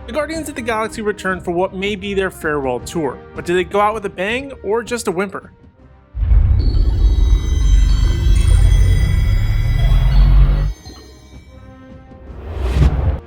The Guardians of the Galaxy return for what may be their farewell tour, but do they go out with a bang or just a whimper?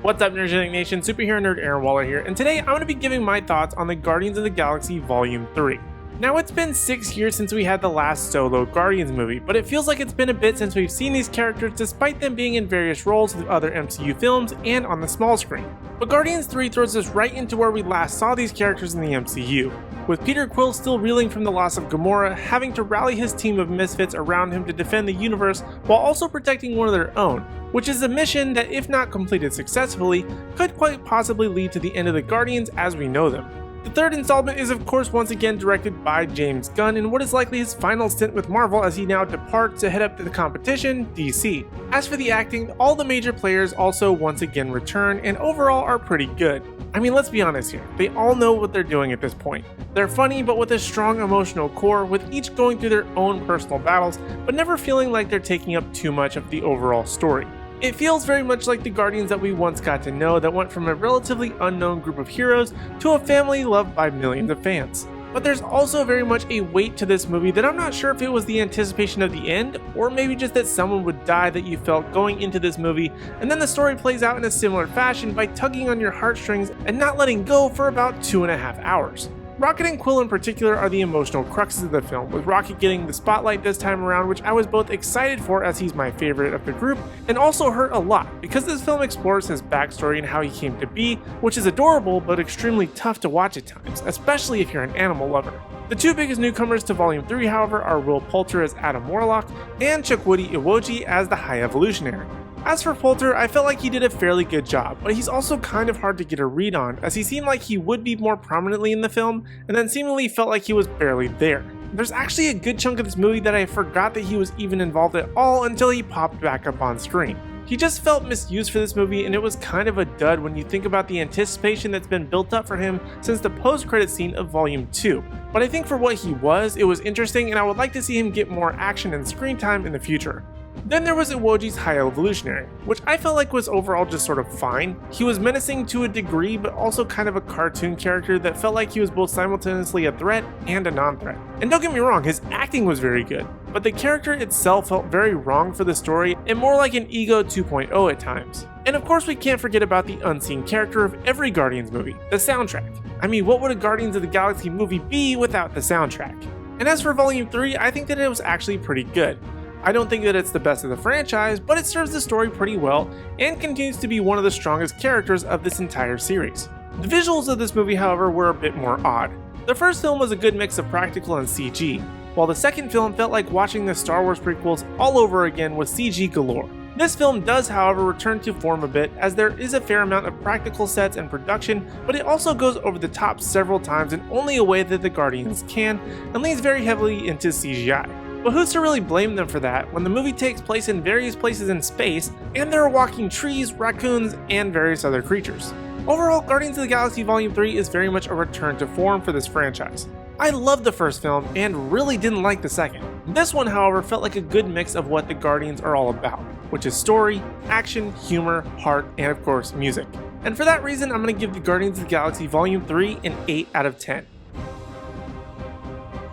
What's up, Nerdgenic Nation? Superhero nerd Aaron Waller here, and today I'm going to be giving my thoughts on the Guardians of the Galaxy Volume 3. Now, it's been 6 years since we had the last solo Guardians movie, but it feels like it's been a bit since we've seen these characters despite them being in various roles with other MCU films and on the small screen. But Guardians 3 throws us right into where we last saw these characters in the MCU, with Peter Quill still reeling from the loss of Gamora, having to rally his team of misfits around him to defend the universe while also protecting one of their own, which is a mission that, if not completed successfully, could quite possibly lead to the end of the Guardians as we know them. The third installment is of course once again directed by James Gunn in what is likely his final stint with Marvel as he now departs to head up to the competition, DC. As for the acting, all the major players also once again return and overall are pretty good. I mean, let's be honest here, they all know what they're doing at this point. They're funny but with a strong emotional core, with each going through their own personal battles but never feeling like they're taking up too much of the overall story. It feels very much like the Guardians that we once got to know that went from a relatively unknown group of heroes to a family loved by millions of fans. But there's also very much a weight to this movie that I'm not sure if it was the anticipation of the end, or maybe just that someone would die that you felt going into this movie, and then the story plays out in a similar fashion by tugging on your heartstrings and not letting go for about 2.5 hours. Rocket and Quill in particular are the emotional cruxes of the film, with Rocket getting the spotlight this time around, which I was both excited for as he's my favorite of the group, and also hurt a lot because this film explores his backstory and how he came to be, which is adorable but extremely tough to watch at times, especially if you're an animal lover. The two biggest newcomers to Volume 3, however, are Will Poulter as Adam Warlock and Chukwudi Iwoji as the High Evolutionary. As for Poulter, I felt like he did a fairly good job, but he's also kind of hard to get a read on, as he seemed like he would be more prominently in the film, and then seemingly felt like he was barely there. There's actually a good chunk of this movie that I forgot that he was even involved at all until he popped back up on screen. He just felt misused for this movie, and it was kind of a dud when you think about the anticipation that's been built up for him since the post-credit scene of Volume 2. But I think for what he was, it was interesting, and I would like to see him get more action and screen time in the future. Then there was Iwoji's High Evolutionary, which I felt like was overall just sort of fine. He was menacing to a degree, but also kind of a cartoon character that felt like he was both simultaneously a threat and a non-threat. And don't get me wrong, his acting was very good, but the character itself felt very wrong for the story and more like an Ego 2.0 at times. And of course we can't forget about the unseen character of every Guardians movie, the soundtrack. I mean, what would a Guardians of the Galaxy movie be without the soundtrack? And as for Volume 3, I think that it was actually pretty good. I don't think that it's the best of the franchise, but it serves the story pretty well and continues to be one of the strongest characters of this entire series. The visuals of this movie, however, were a bit more odd. The first film was a good mix of practical and CG, while the second film felt like watching the Star Wars prequels all over again with CG galore. This film does, however, return to form a bit, as there is a fair amount of practical sets and production, but it also goes over the top several times in only a way that the Guardians can, and leans very heavily into CGI. But who's to really blame them for that when the movie takes place in various places in space, and there are walking trees, raccoons, and various other creatures? Overall, Guardians of the Galaxy Volume 3 is very much a return to form for this franchise. I loved the first film and really didn't like the second. This one, however, felt like a good mix of what the Guardians are all about, which is story, action, humor, heart, and of course, music. And for that reason, I'm going to give the Guardians of the Galaxy Volume 3 an 8 out of 10.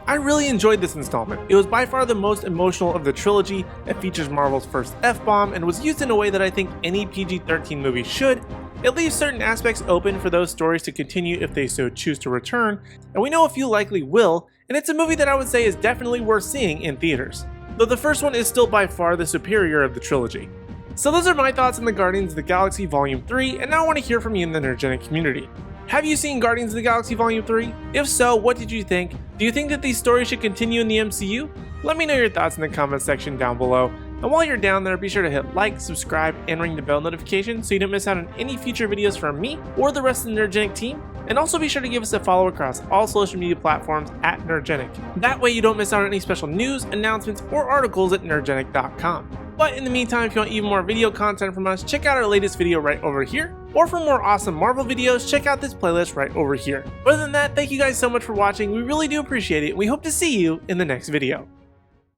I really enjoyed this installment. It was by far the most emotional of the trilogy. It features Marvel's first F-bomb and was used in a way that I think any PG-13 movie should. It leaves certain aspects open for those stories to continue if they so choose to return, and we know a few likely will, and it's a movie that I would say is definitely worth seeing in theaters, though the first one is still by far the superior of the trilogy. So those are my thoughts on the Guardians of the Galaxy Volume 3, and now I want to hear from you in the Nerdgenic community. Have you seen Guardians of the Galaxy Volume 3? If so, what did you think? Do you think that these stories should continue in the MCU? Let me know your thoughts in the comment section down below. And while you're down there, be sure to hit like, subscribe, and ring the bell notification so you don't miss out on any future videos from me or the rest of the Nerdgenic team. And also be sure to give us a follow across all social media platforms at Nerdgenic. That way you don't miss out on any special news, announcements, or articles at nerdgenic.com. But in the meantime, if you want even more video content from us, check out our latest video right over here. Or for more awesome Marvel videos, check out this playlist right over here. Other than that, thank you guys so much for watching. We really do appreciate it. We hope to see you in the next video.